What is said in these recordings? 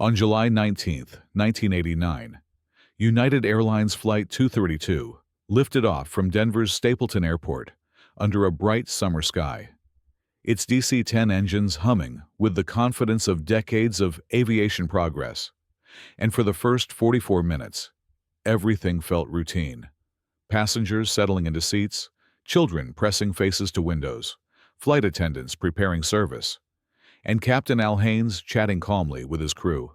On July 19, 1989, United Airlines Flight 232 lifted off from Denver's Stapleton Airport under a bright summer sky, its DC-10 engines humming with the confidence of decades of aviation progress. And for the first 44 minutes, everything felt routine. Passengers settling into seats, children pressing faces to windows, flight attendants preparing service, and Captain Al Haynes chatting calmly with his crew,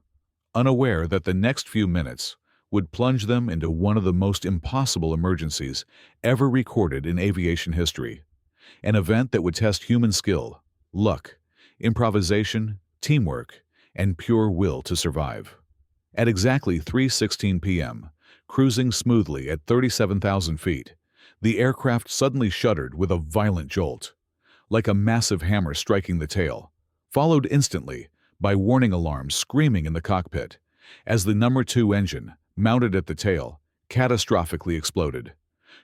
unaware that the next few minutes would plunge them into one of the most impossible emergencies ever recorded in aviation history, an event that would test human skill, luck, improvisation, teamwork, and pure will to survive. At exactly 3:16 p.m., cruising smoothly at 37,000 feet, the aircraft suddenly shuddered with a violent jolt, like a massive hammer striking the tail, followed instantly by warning alarms screaming in the cockpit as the number 2 engine, mounted at the tail, catastrophically exploded.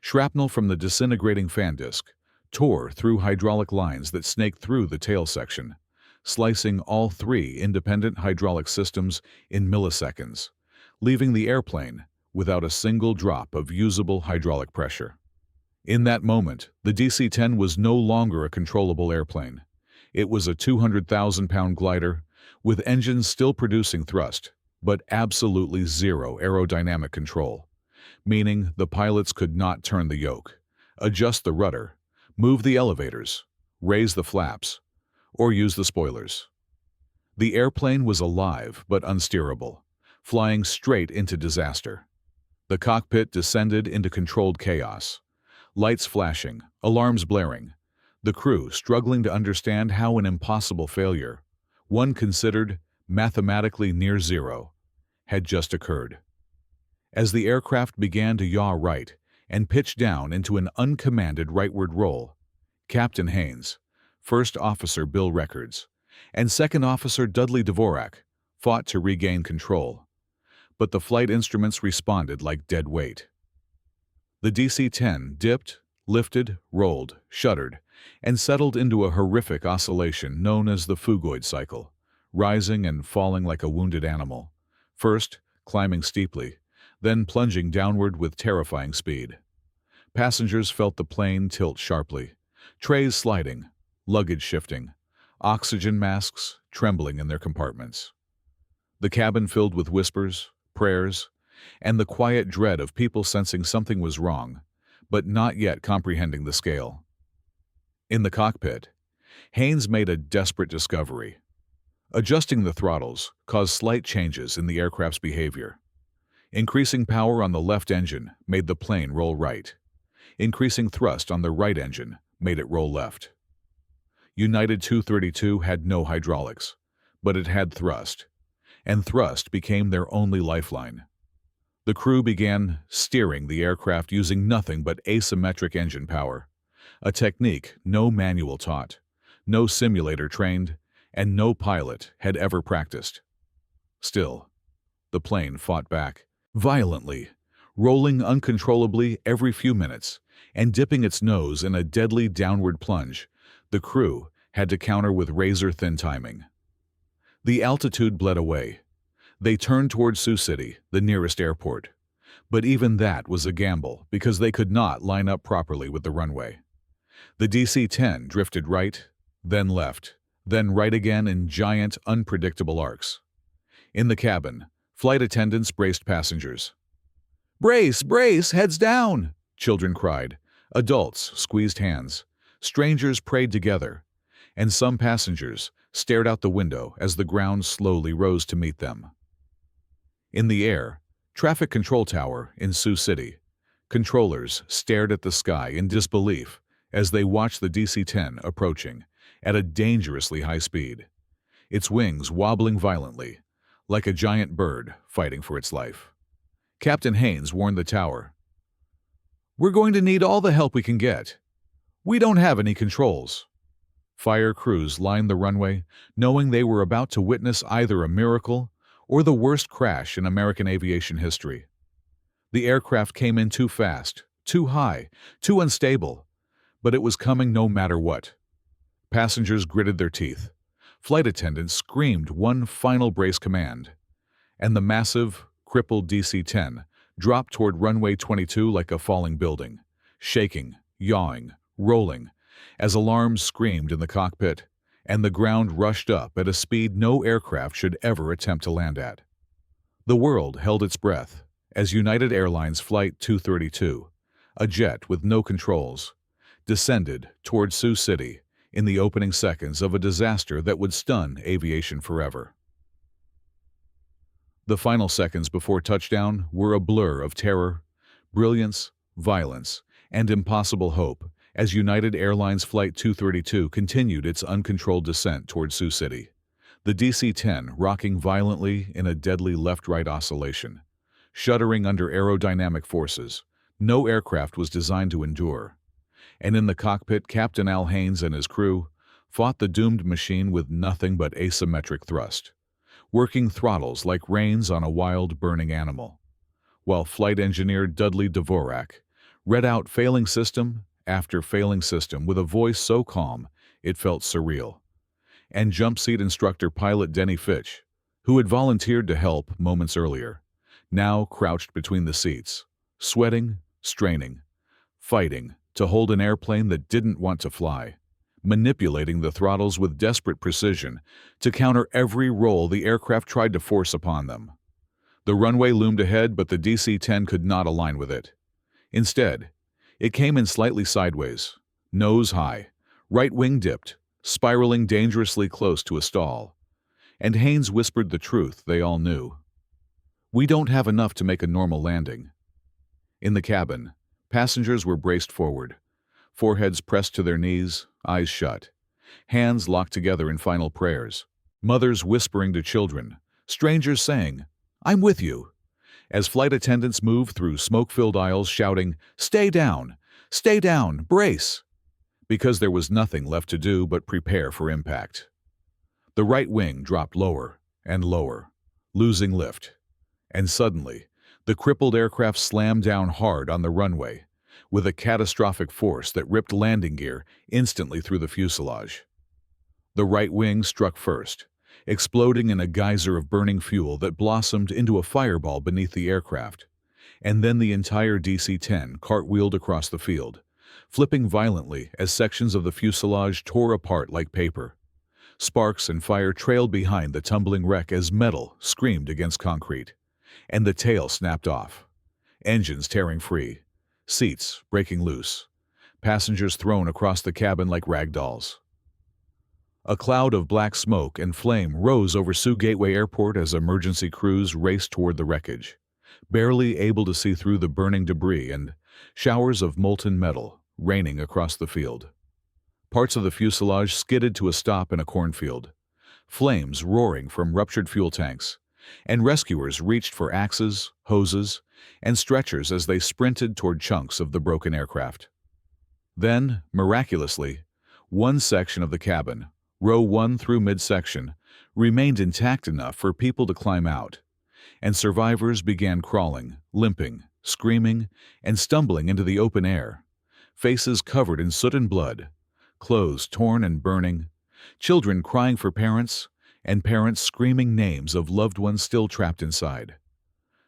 Shrapnel from the disintegrating fan disc tore through hydraulic lines that snaked through the tail section, slicing all 3 independent hydraulic systems in milliseconds, leaving the airplane without a single drop of usable hydraulic pressure. In that moment, the DC-10 was no longer a controllable airplane. It was a 200,000-pound glider with engines still producing thrust, but absolutely zero aerodynamic control, meaning the pilots could not turn the yoke, adjust the rudder, move the elevators, raise the flaps, or use the spoilers. The airplane was alive but unsteerable, flying straight into disaster. The cockpit descended into controlled chaos, lights flashing, alarms blaring, the crew struggling to understand how an impossible failure, one considered mathematically near zero, had just occurred. As the aircraft began to yaw right and pitch down into an uncommanded rightward roll, Captain Haynes, First Officer Bill Records, and Second Officer Dudley Dvorak fought to regain control, but the flight instruments responded like dead weight. The DC-10 dipped, lifted, rolled, shuddered, and settled into a horrific oscillation known as the phugoid cycle, rising and falling like a wounded animal, first climbing steeply, then plunging downward with terrifying speed. Passengers felt the plane tilt sharply, trays sliding, luggage shifting, oxygen masks trembling in their compartments. The cabin filled with whispers, prayers, and the quiet dread of people sensing something was wrong, but not yet comprehending the scale. In the cockpit, Haynes made a desperate discovery. Adjusting the throttles caused slight changes in the aircraft's behavior. Increasing power on the left engine made the plane roll right. Increasing thrust on the right engine made it roll left. United 232 had no hydraulics, but it had thrust, and thrust became their only lifeline. The crew began steering the aircraft using nothing but asymmetric engine power, a technique no manual taught, no simulator trained, and no pilot had ever practiced. Still, the plane fought back, violently, rolling uncontrollably every few minutes and dipping its nose in a deadly downward plunge the crew had to counter with razor-thin timing. The altitude bled away. They turned toward Sioux City, the nearest airport, but even that was a gamble because they could not line up properly with the runway. The DC-10 drifted right, then left, then right again in giant, unpredictable arcs. In the cabin, flight attendants braced passengers. "Brace, brace, heads down!" children cried. Adults squeezed hands. Strangers prayed together, and some passengers stared out the window as the ground slowly rose to meet them. In the air, traffic control tower in Sioux City, controllers stared at the sky in disbelief as they watched the DC-10 approaching at a dangerously high speed, its wings wobbling violently, like a giant bird fighting for its life. Captain Haynes warned the tower, "We're going to need all the help we can get. We don't have any controls." Fire crews lined the runway, knowing they were about to witness either a miracle or the worst crash in American aviation history. The aircraft came in too fast, too high, too unstable, but it was coming no matter what. Passengers gritted their teeth. Flight attendants screamed one final brace command, and the massive, crippled DC-10 dropped toward runway 22 like a falling building, shaking, yawing, rolling, as alarms screamed in the cockpit, and the ground rushed up at a speed no aircraft should ever attempt to land at. The world held its breath as United Airlines Flight 232, a jet with no controls, descended toward Sioux City in the opening seconds of a disaster that would stun aviation forever. The final seconds before touchdown were a blur of terror, brilliance, violence, and impossible hope as United Airlines Flight 232 continued its uncontrolled descent toward Sioux City, the DC-10 rocking violently in a deadly left-right oscillation, shuddering under aerodynamic forces no aircraft was designed to endure. And in the cockpit, Captain Al Haynes and his crew fought the doomed machine with nothing but asymmetric thrust, working throttles like reins on a wild, burning animal, while flight engineer Dudley Dvorak read out failing system after failing system with a voice so calm it felt surreal, and jump seat instructor pilot Denny Fitch, who had volunteered to help moments earlier, now crouched between the seats, sweating, straining, fighting to hold an airplane that didn't want to fly, manipulating the throttles with desperate precision to counter every roll the aircraft tried to force upon them. The runway loomed ahead, but the DC-10 could not align with it. Instead, it came in slightly sideways, nose high, right wing dipped, spiraling dangerously close to a stall. And Haynes whispered the truth they all knew. "We don't have enough to make a normal landing." In the cabin, passengers were braced forward, foreheads pressed to their knees, eyes shut, hands locked together in final prayers, mothers whispering to children, strangers saying, "I'm with you," as flight attendants moved through smoke-filled aisles shouting, stay down, brace," because there was nothing left to do but prepare for impact. The right wing dropped lower and lower, losing lift, and suddenly, the crippled aircraft slammed down hard on the runway, with a catastrophic force that ripped landing gear instantly through the fuselage. The right wing struck first, exploding in a geyser of burning fuel that blossomed into a fireball beneath the aircraft, and then the entire DC-10 cartwheeled across the field, flipping violently as sections of the fuselage tore apart like paper. Sparks and fire trailed behind the tumbling wreck as metal screamed against concrete, and the tail snapped off, engines tearing free, seats breaking loose, passengers thrown across the cabin like rag dolls. A cloud of black smoke and flame rose over Sioux Gateway Airport as emergency crews raced toward the wreckage, barely able to see through the burning debris and showers of molten metal raining across the field. Parts of the fuselage skidded to a stop in a cornfield, flames roaring from ruptured fuel tanks, and rescuers reached for axes, hoses, and stretchers as they sprinted toward chunks of the broken aircraft. Then, miraculously, one section of the cabin, row 1 through midsection, remained intact enough for people to climb out, and survivors began crawling, limping, screaming, and stumbling into the open air, faces covered in soot and blood, clothes torn and burning, children crying for parents, and parents screaming names of loved ones still trapped inside.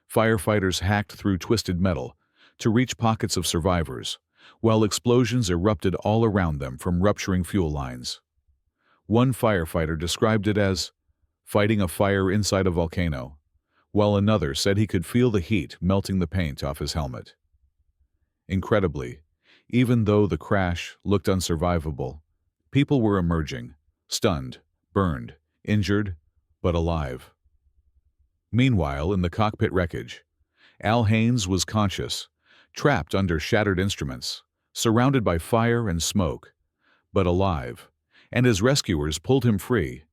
Firefighters hacked through twisted metal to reach pockets of survivors, while explosions erupted all around them from rupturing fuel lines. One firefighter described it as fighting a fire inside a volcano, while another said he could feel the heat melting the paint off his helmet. Incredibly, even though the crash looked unsurvivable, people were emerging, stunned, burned, injured, but alive. Meanwhile, in the cockpit wreckage, Al Haynes was conscious, trapped under shattered instruments, surrounded by fire and smoke, but alive, and as rescuers pulled him free,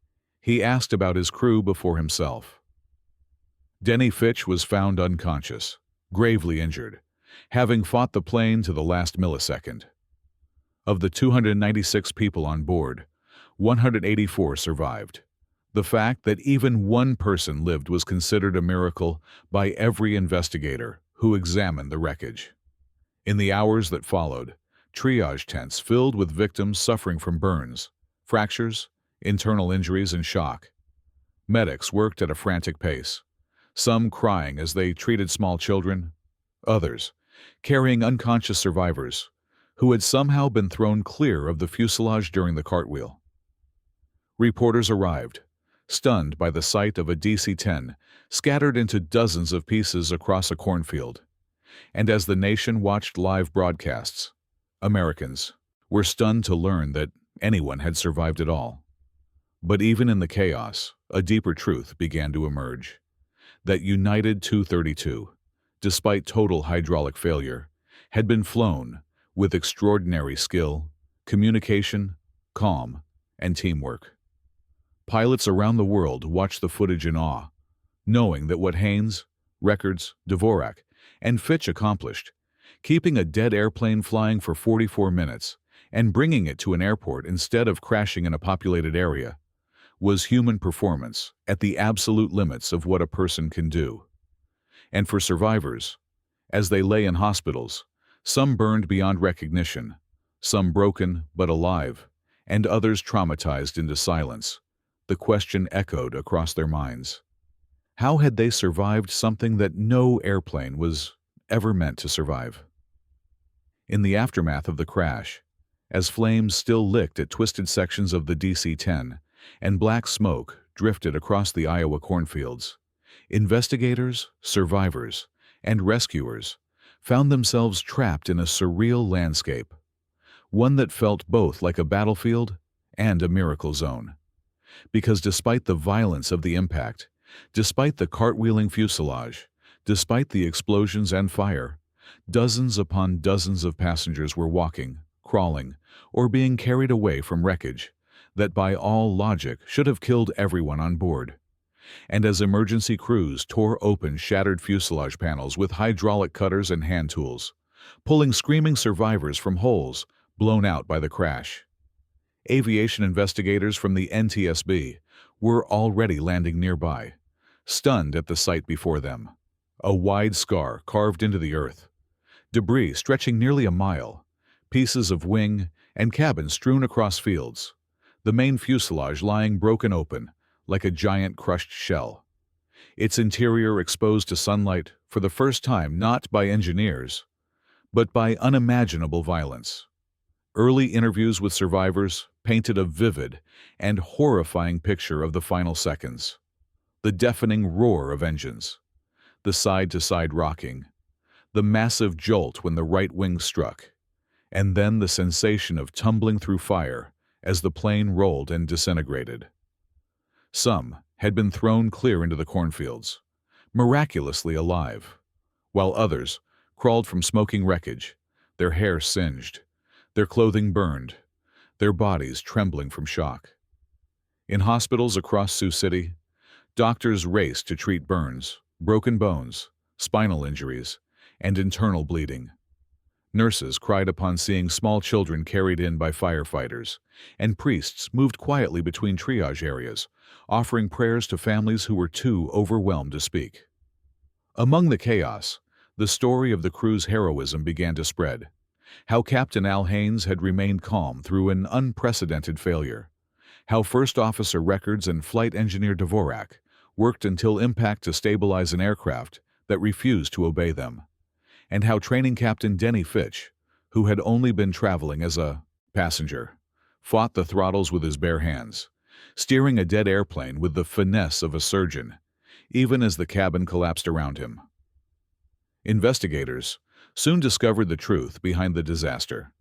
he asked about his crew before himself. Denny Fitch was found unconscious, gravely injured, having fought the plane to the last millisecond. Of the 296 people on board, 184 survived. The fact that even one person lived was considered a miracle by every investigator who examined the wreckage. In the hours that followed, triage tents filled with victims suffering from burns, fractures, internal injuries, and shock. Medics worked at a frantic pace, some crying as they treated small children, others carrying unconscious survivors who had somehow been thrown clear of the fuselage during the cartwheel. Reporters arrived, stunned by the sight of a DC-10 scattered into dozens of pieces across a cornfield. And as the nation watched live broadcasts, Americans were stunned to learn that anyone had survived it all. But even in the chaos, a deeper truth began to emerge. That United 232, despite total hydraulic failure, had been flown with extraordinary skill, communication, calm, and teamwork. Pilots around the world watched the footage in awe, knowing that what Haynes, Records, Dvorak, and Fitch accomplished, keeping a dead airplane flying for 44 minutes and bringing it to an airport instead of crashing in a populated area, was human performance at the absolute limits of what a person can do. And for survivors, as they lay in hospitals, some burned beyond recognition, some broken but alive, and others traumatized into silence, the question echoed across their minds. How had they survived something that no airplane was ever meant to survive? In the aftermath of the crash, as flames still licked at twisted sections of the DC-10 and black smoke drifted across the Iowa cornfields, investigators, survivors, and rescuers found themselves trapped in a surreal landscape, one that felt both like a battlefield and a miracle zone. Because despite the violence of the impact, despite the cartwheeling fuselage, despite the explosions and fire, dozens upon dozens of passengers were walking, crawling, or being carried away from wreckage that by all logic should have killed everyone on board. And as emergency crews tore open shattered fuselage panels with hydraulic cutters and hand tools, pulling screaming survivors from holes blown out by the crash, aviation investigators from the NTSB were already landing nearby, stunned at the sight before them. A wide scar carved into the earth, debris stretching nearly a mile, pieces of wing and cabin strewn across fields, the main fuselage lying broken open like a giant crushed shell, its interior exposed to sunlight for the first time not by engineers, but by unimaginable violence. Early interviews with survivors painted a vivid and horrifying picture of the final seconds. The deafening roar of engines, the side-to-side rocking, the massive jolt when the right wing struck, and then the sensation of tumbling through fire as the plane rolled and disintegrated. Some had been thrown clear into the cornfields, miraculously alive, while others crawled from smoking wreckage, their hair singed, their clothing burned, their bodies trembling from shock. In hospitals across Sioux City, doctors raced to treat burns, broken bones, spinal injuries, and internal bleeding. Nurses cried upon seeing small children carried in by firefighters, and priests moved quietly between triage areas, offering prayers to families who were too overwhelmed to speak. Among the chaos, the story of the crew's heroism began to spread. How Captain Al Haynes had remained calm through an unprecedented failure. How First Officer Records and Flight Engineer Dvorak worked until impact to stabilize an aircraft that refused to obey them. And how Training Captain Denny Fitch, who had only been traveling as a passenger, fought the throttles with his bare hands, steering a dead airplane with the finesse of a surgeon, even as the cabin collapsed around him. Investigators soon discovered the truth behind the disaster.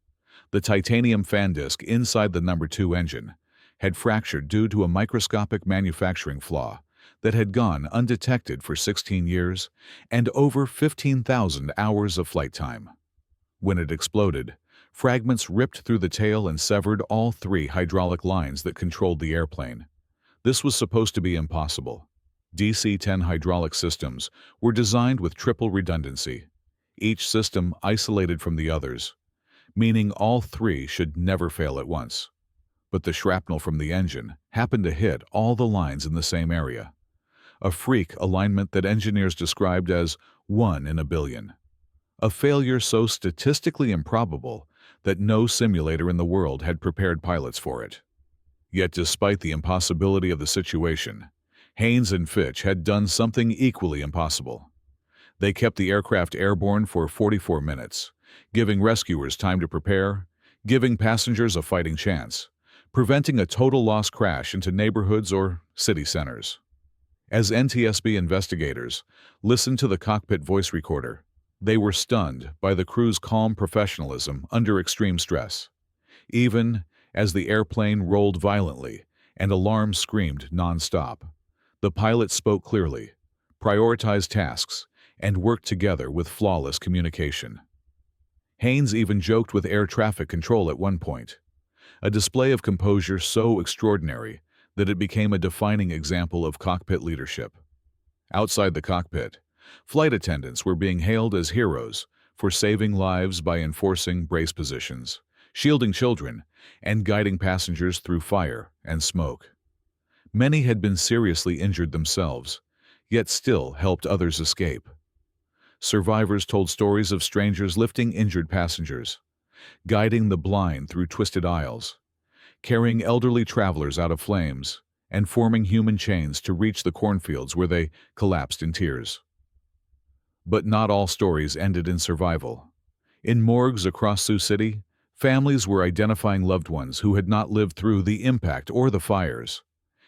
The titanium fan disc inside the No. 2 engine had fractured due to a microscopic manufacturing flaw that had gone undetected for 16 years and over 15,000 hours of flight time. When it exploded, fragments ripped through the tail and severed all 3 hydraulic lines that controlled the airplane. This was supposed to be impossible. DC-10 hydraulic systems were designed with triple redundancy, each system isolated from the others, meaning all 3 should never fail at once. But the shrapnel from the engine happened to hit all the lines in the same area, a freak alignment that engineers described as 1 in a billion. A failure so statistically improbable that no simulator in the world had prepared pilots for it. Yet despite the impossibility of the situation, Haynes and Fitch had done something equally impossible. They kept the aircraft airborne for 44 minutes, giving rescuers time to prepare, giving passengers a fighting chance, preventing a total loss crash into neighborhoods or city centers. As NTSB investigators listened to the cockpit voice recorder, they were stunned by the crew's calm professionalism under extreme stress. Even as the airplane rolled violently and alarms screamed nonstop, the pilot spoke clearly, prioritized tasks, and worked together with flawless communication. Haynes even joked with air traffic control at one point, a display of composure so extraordinary that it became a defining example of cockpit leadership. Outside the cockpit, flight attendants were being hailed as heroes for saving lives by enforcing brace positions, shielding children, and guiding passengers through fire and smoke. Many had been seriously injured themselves, yet still helped others escape. Survivors told stories of strangers lifting injured passengers, guiding the blind through twisted aisles, carrying elderly travelers out of flames, and forming human chains to reach the cornfields where they collapsed in tears. But not all stories ended in survival. In morgues across Sioux City, families were identifying loved ones who had not lived through the impact or the fires,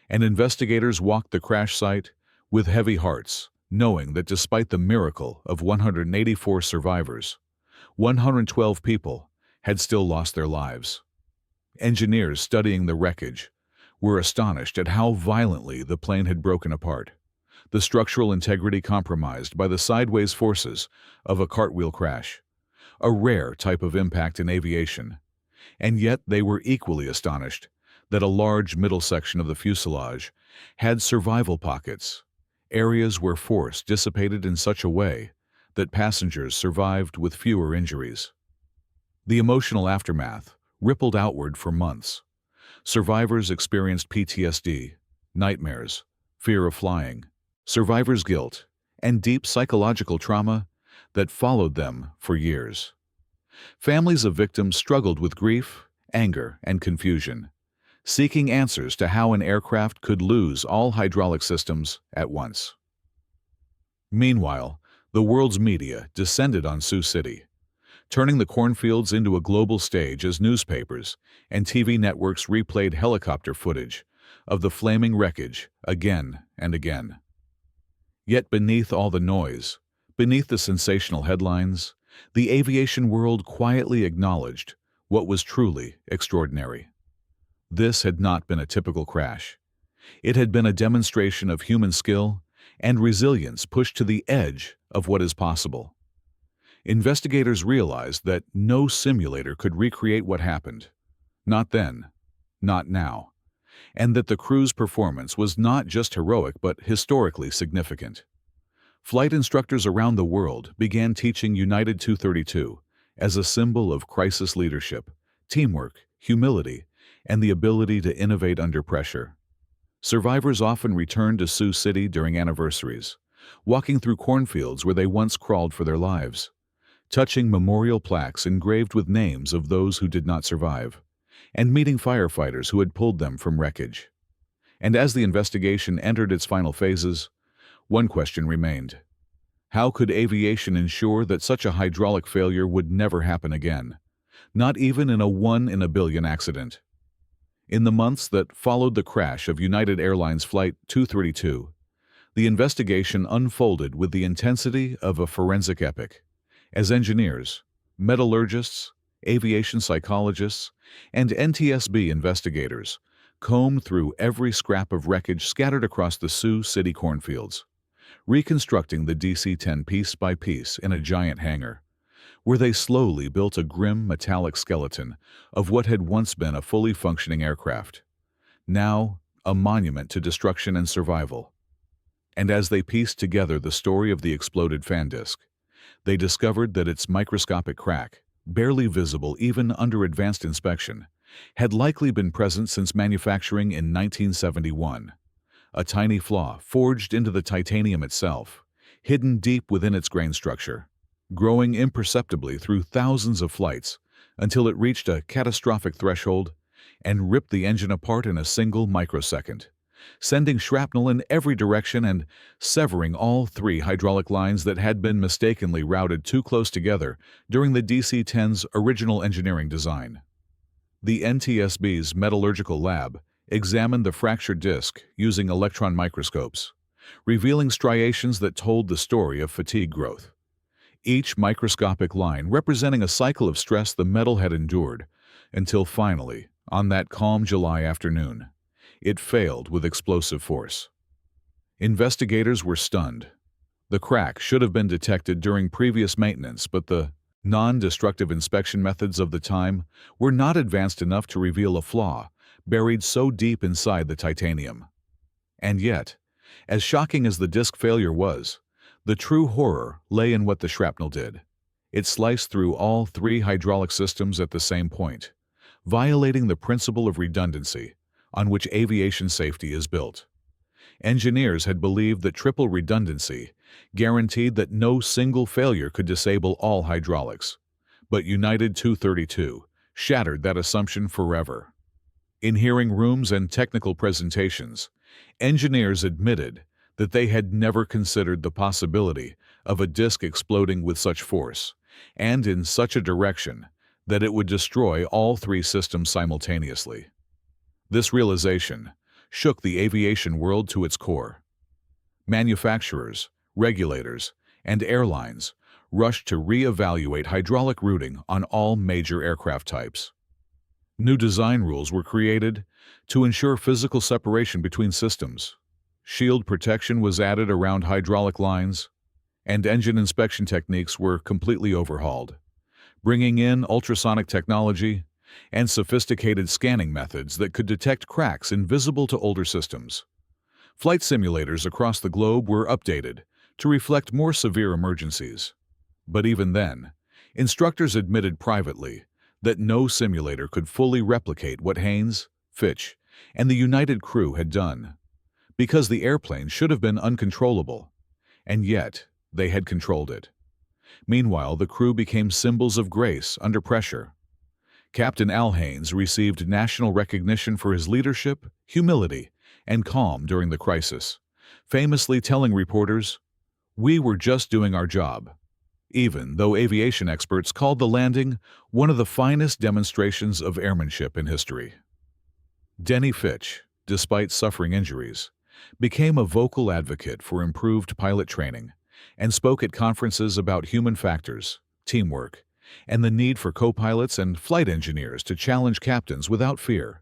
and investigators walked the crash site with heavy hearts, knowing that despite the miracle of 184 survivors, 112 people had still lost their lives. Engineers studying the wreckage were astonished at how violently the plane had broken apart, the structural integrity compromised by the sideways forces of a cartwheel crash, a rare type of impact in aviation. And yet they were equally astonished that a large middle section of the fuselage had survival pockets, areas where force dissipated in such a way that passengers survived with fewer injuries. The emotional aftermath rippled outward for months. Survivors experienced PTSD, nightmares, fear of flying, survivor's guilt, and deep psychological trauma that followed them for years. Families of victims struggled with grief, anger, and confusion, seeking answers to how an aircraft could lose all hydraulic systems at once. Meanwhile, the world's media descended on Sioux City, turning the cornfields into a global stage as newspapers and TV networks replayed helicopter footage of the flaming wreckage again and again. Yet beneath all the noise, beneath the sensational headlines, the aviation world quietly acknowledged what was truly extraordinary. This had not been a typical crash. It had been a demonstration of human skill and resilience pushed to the edge of what is possible. Investigators realized that no simulator could recreate what happened. Not then, not now, and that the crew's performance was not just heroic but historically significant. Flight instructors around the world began teaching United 232 as a symbol of crisis leadership, teamwork, humility, and the ability to innovate under pressure. Survivors often returned to Sioux City during anniversaries, walking through cornfields where they once crawled for their lives, touching memorial plaques engraved with names of those who did not survive, and meeting firefighters who had pulled them from wreckage. And as the investigation entered its final phases, one question remained. How could aviation ensure that such a hydraulic failure would never happen again, not even in a 1 in a billion accident? In the months that followed the crash of United Airlines Flight 232, the investigation unfolded with the intensity of a forensic epic, as engineers, metallurgists, aviation psychologists, and NTSB investigators combed through every scrap of wreckage scattered across the Sioux City cornfields, reconstructing the DC-10 piece by piece in a giant hangar, where they slowly built a grim metallic skeleton of what had once been a fully functioning aircraft, now a monument to destruction and survival. And as they pieced together the story of the exploded fan disk, they discovered that its microscopic crack, barely visible even under advanced inspection, had likely been present since manufacturing in 1971. A tiny flaw forged into the titanium itself, hidden deep within its grain structure, growing imperceptibly through thousands of flights until it reached a catastrophic threshold and ripped the engine apart in a single microsecond, sending shrapnel in every direction and severing all three hydraulic lines that had been mistakenly routed too close together during the DC-10's original engineering design. The NTSB's metallurgical lab examined the fractured disc using electron microscopes, revealing striations that told the story of fatigue growth. Each microscopic line representing a cycle of stress the metal had endured, until finally, on that calm July afternoon, it failed with explosive force. Investigators were stunned. The crack should have been detected during previous maintenance, but the non-destructive inspection methods of the time were not advanced enough to reveal a flaw buried so deep inside the titanium. And yet, as shocking as the disc failure was, the true horror lay in what the shrapnel did. It sliced through all three hydraulic systems at the same point, violating the principle of redundancy on which aviation safety is built. Engineers had believed that triple redundancy guaranteed that no single failure could disable all hydraulics, but United 232 shattered that assumption forever. In hearing rooms and technical presentations, engineers admitted that they had never considered the possibility of a disc exploding with such force and in such a direction that it would destroy all three systems simultaneously. This realization shook the aviation world to its core. Manufacturers, regulators, and airlines rushed to re-evaluate hydraulic routing on all major aircraft types. New design rules were created to ensure physical separation between systems. Shield protection was added around hydraulic lines, and engine inspection techniques were completely overhauled, bringing in ultrasonic technology and sophisticated scanning methods that could detect cracks invisible to older systems. Flight simulators across the globe were updated to reflect more severe emergencies. But even then, instructors admitted privately that no simulator could fully replicate what Haynes, Fitch, and the United crew had done, because the airplane should have been uncontrollable, and yet they had controlled it. Meanwhile, the crew became symbols of grace under pressure. Captain Al Haynes received national recognition for his leadership, humility, and calm during the crisis, famously telling reporters, "We were just doing our job," even though aviation experts called the landing one of the finest demonstrations of airmanship in history. Denny Fitch, despite suffering injuries, became a vocal advocate for improved pilot training and spoke at conferences about human factors, teamwork, and the need for co-pilots and flight engineers to challenge captains without fear,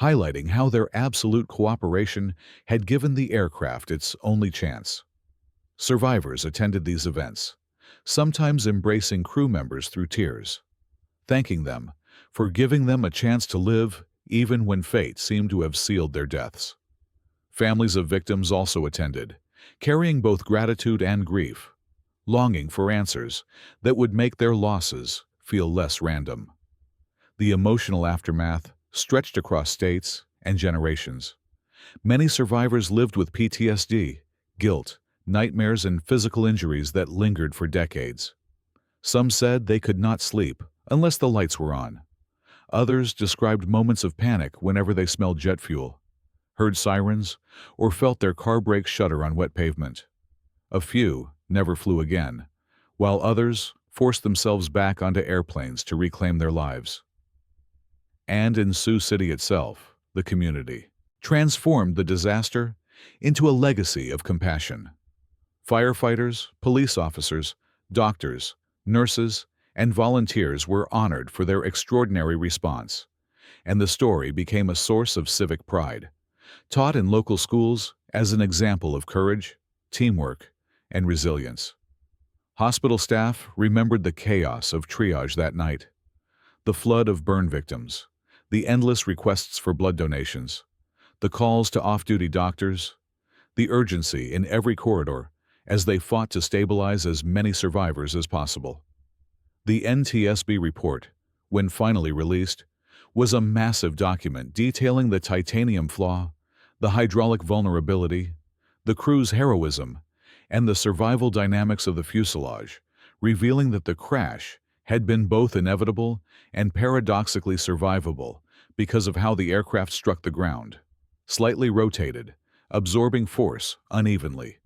highlighting how their absolute cooperation had given the aircraft its only chance. Survivors attended these events, sometimes embracing crew members through tears, thanking them for giving them a chance to live even when fate seemed to have sealed their deaths. Families of victims also attended, carrying both gratitude and grief, longing for answers that would make their losses feel less random. The emotional aftermath stretched across states and generations. Many survivors lived with PTSD, guilt, nightmares, and physical injuries that lingered for decades. Some said they could not sleep unless the lights were on. Others described moments of panic whenever they smelled jet fuel, heard sirens, or felt their car brakes shudder on wet pavement. A few never flew again, while others forced themselves back onto airplanes to reclaim their lives. And in Sioux City itself, the community transformed the disaster into a legacy of compassion. Firefighters, police officers, doctors, nurses, and volunteers were honored for their extraordinary response, and the story became a source of civic pride, taught in local schools as an example of courage, teamwork, and resilience. Hospital staff remembered the chaos of triage that night, the flood of burn victims, the endless requests for blood donations, the calls to off-duty doctors, the urgency in every corridor as they fought to stabilize as many survivors as possible. The NTSB report, when finally released, was a massive document detailing the titanium flaw, the hydraulic vulnerability, the crew's heroism, and the survival dynamics of the fuselage, revealing that the crash had been both inevitable and paradoxically survivable because of how the aircraft struck the ground. slightly rotated, absorbing force unevenly,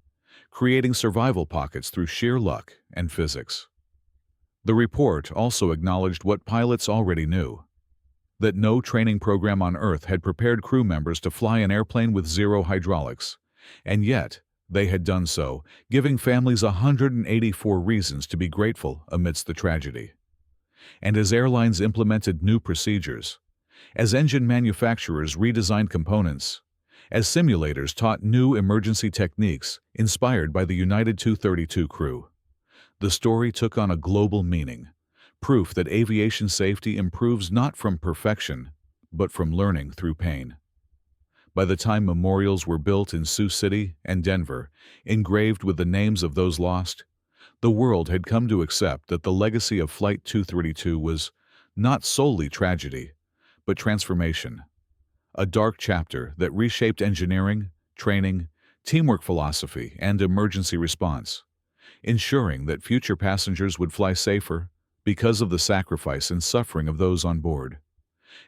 creating survival pockets through sheer luck and physics. The report also acknowledged what pilots already knew, that no training program on Earth had prepared crew members to fly an airplane with zero hydraulics, and yet they had done so, giving families 184 reasons to be grateful amidst the tragedy. And as airlines implemented new procedures, as engine manufacturers redesigned components, as simulators taught new emergency techniques inspired by the United 232 crew, the story took on a global meaning, proof that aviation safety improves not from perfection, but from learning through pain. By the time memorials were built in Sioux City and Denver, engraved with the names of those lost, the world had come to accept that the legacy of Flight 232 was not solely tragedy, but transformation. A dark chapter that reshaped engineering, training, teamwork philosophy, and emergency response, ensuring that future passengers would fly safer because of the sacrifice and suffering of those on board.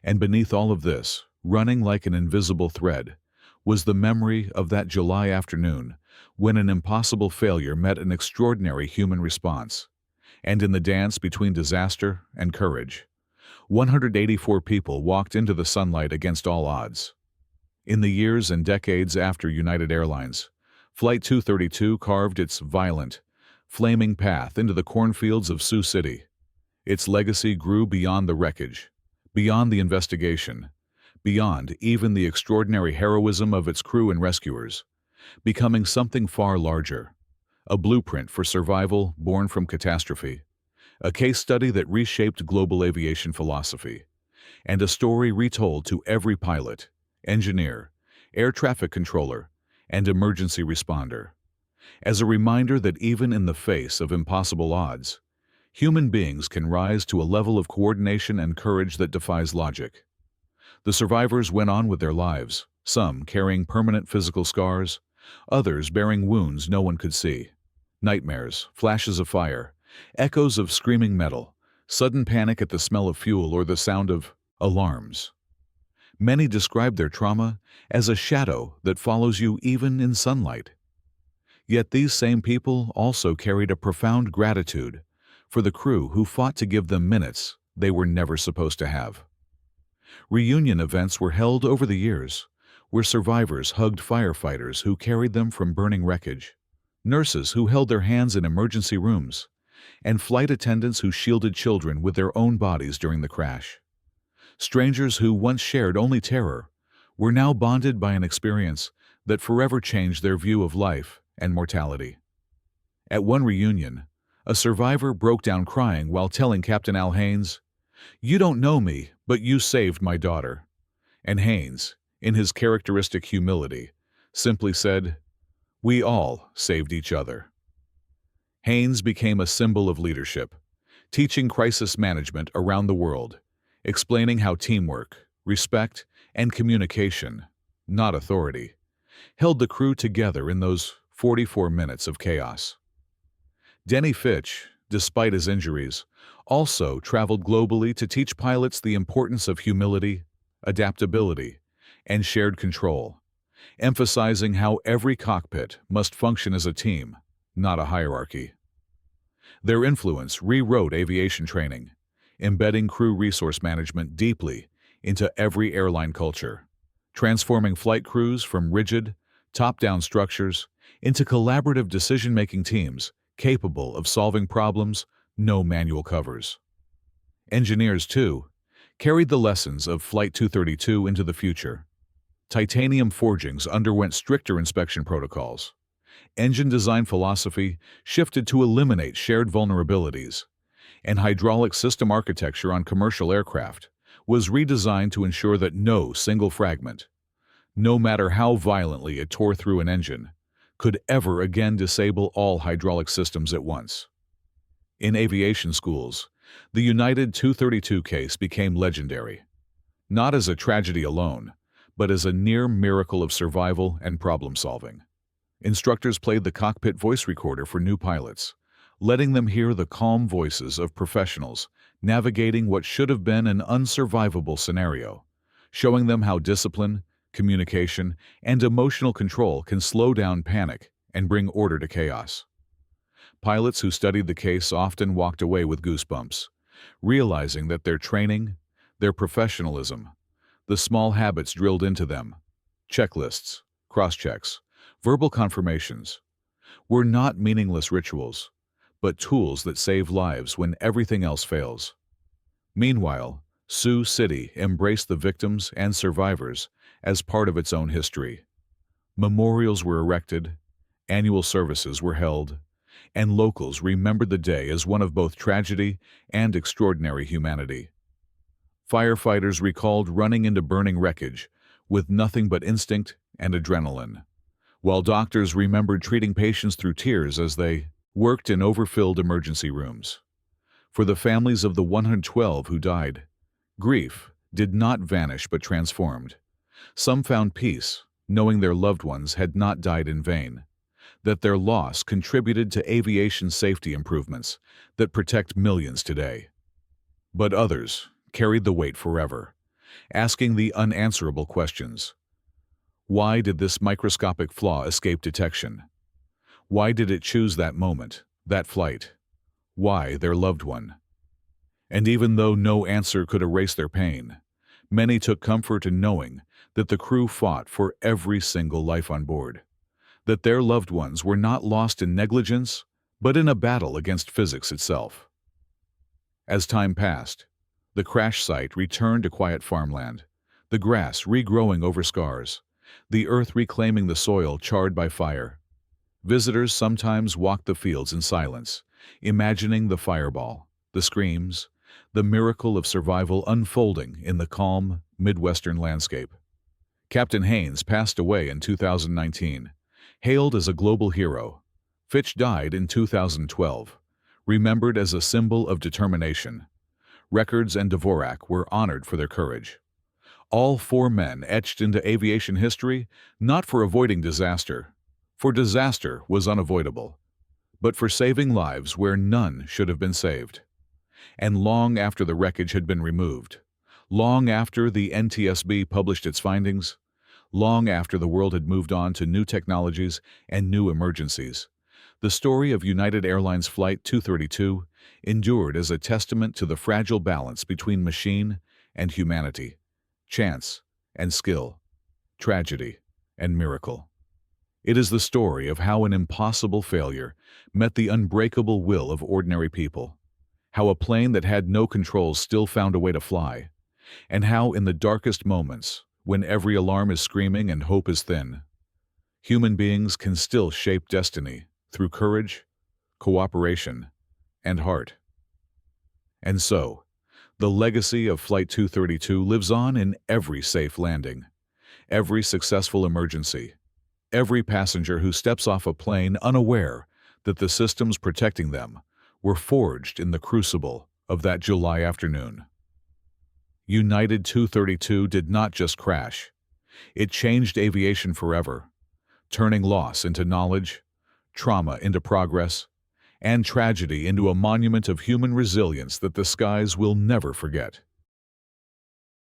And beneath all of this, running like an invisible thread, was the memory of that July afternoon when an impossible failure met an extraordinary human response. And in the dance between disaster and courage, 184 people walked into the sunlight against all odds. In the years and decades after United Airlines, Flight 232 carved its violent, flaming path into the cornfields of Sioux City. Its legacy grew beyond the wreckage, beyond the investigation, beyond even the extraordinary heroism of its crew and rescuers, becoming something far larger, a blueprint for survival born from catastrophe, a case study that reshaped global aviation philosophy, and a story retold to every pilot, engineer, air traffic controller, and emergency responder, as a reminder that even in the face of impossible odds, human beings can rise to a level of coordination and courage that defies logic. The survivors went on with their lives, some carrying permanent physical scars, others bearing wounds no one could see. Nightmares, flashes of fire, echoes of screaming metal, sudden panic at the smell of fuel or the sound of alarms. Many describe their trauma as a shadow that follows you even in sunlight. Yet these same people also carried a profound gratitude for the crew who fought to give them minutes they were never supposed to have. Reunion events were held over the years, where survivors hugged firefighters who carried them from burning wreckage, nurses who held their hands in emergency rooms, and flight attendants who shielded children with their own bodies during the crash. Strangers who once shared only terror were now bonded by an experience that forever changed their view of life and mortality. At one reunion, a survivor broke down crying while telling Captain Al Haynes, "You don't know me, but you saved my daughter." And Haynes, in his characteristic humility, simply said, "We all saved each other." Haynes became a symbol of leadership, teaching crisis management around the world, explaining how teamwork, respect, and communication, not authority, held the crew together in those 44 minutes of chaos. Denny Fitch, despite his injuries, also traveled globally to teach pilots the importance of humility, adaptability, and shared control, emphasizing how every cockpit must function as a team, not a hierarchy. Their influence rewrote aviation training, embedding crew resource management deeply into every airline culture, transforming flight crews from rigid, top-down structures into collaborative decision-making teams capable of solving problems no manual covers. Engineers, too, carried the lessons of Flight 232 into the future. Titanium forgings underwent stricter inspection protocols. Engine design philosophy shifted to eliminate shared vulnerabilities, and hydraulic system architecture on commercial aircraft was redesigned to ensure that no single fragment, no matter how violently it tore through an engine, could ever again disable all hydraulic systems at once. In aviation schools, the United 232 case became legendary, not as a tragedy alone, but as a near miracle of survival and problem-solving. Instructors played the cockpit voice recorder for new pilots, letting them hear the calm voices of professionals navigating what should have been an unsurvivable scenario, showing them how discipline, communication, and emotional control can slow down panic and bring order to chaos. Pilots who studied the case often walked away with goosebumps, realizing that their training, their professionalism, the small habits drilled into them, checklists, cross-checks, verbal confirmations, were not meaningless rituals, but tools that save lives when everything else fails. Meanwhile, Sioux City embraced the victims and survivors as part of its own history. Memorials were erected, annual services were held, and locals remembered the day as one of both tragedy and extraordinary humanity. Firefighters recalled running into burning wreckage with nothing but instinct and adrenaline, while doctors remembered treating patients through tears as they worked in overfilled emergency rooms. For the families of the 112 who died, grief did not vanish but transformed. Some found peace, knowing their loved ones had not died in vain, that their loss contributed to aviation safety improvements that protect millions today. But others carried the weight forever, asking the unanswerable questions. Why did this microscopic flaw escape detection? Why did it choose that moment, that flight? Why their loved one? And even though no answer could erase their pain, many took comfort in knowing that the crew fought for every single life on board, that their loved ones were not lost in negligence, but in a battle against physics itself. As time passed, the crash site returned to quiet farmland, the grass regrowing over scars, the earth reclaiming the soil charred by fire. Visitors sometimes walked the fields in silence, imagining the fireball, the screams, the miracle of survival unfolding in the calm, Midwestern landscape. Captain Haynes passed away in 2019, hailed as a global hero. Fitch died in 2012, remembered as a symbol of determination. Records and Dvorak were honored for their courage. All four men etched into aviation history not for avoiding disaster, for disaster was unavoidable, but for saving lives where none should have been saved. And long after the wreckage had been removed, long after the NTSB published its findings, long after the world had moved on to new technologies and new emergencies, the story of United Airlines Flight 232 endured as a testament to the fragile balance between machine and humanity, chance and skill, tragedy and miracle. It is the story of how an impossible failure met the unbreakable will of ordinary people, how a plane that had no controls still found a way to fly, and how in the darkest moments, when every alarm is screaming and hope is thin, human beings can still shape destiny through courage, cooperation, and heart. And so, the legacy of Flight 232 lives on in every safe landing, every successful emergency, every passenger who steps off a plane unaware that the systems protecting them were forged in the crucible of that July afternoon. United 232 did not just crash. It changed aviation forever, turning loss into knowledge, trauma into progress, and tragedy into a monument of human resilience that the skies will never forget.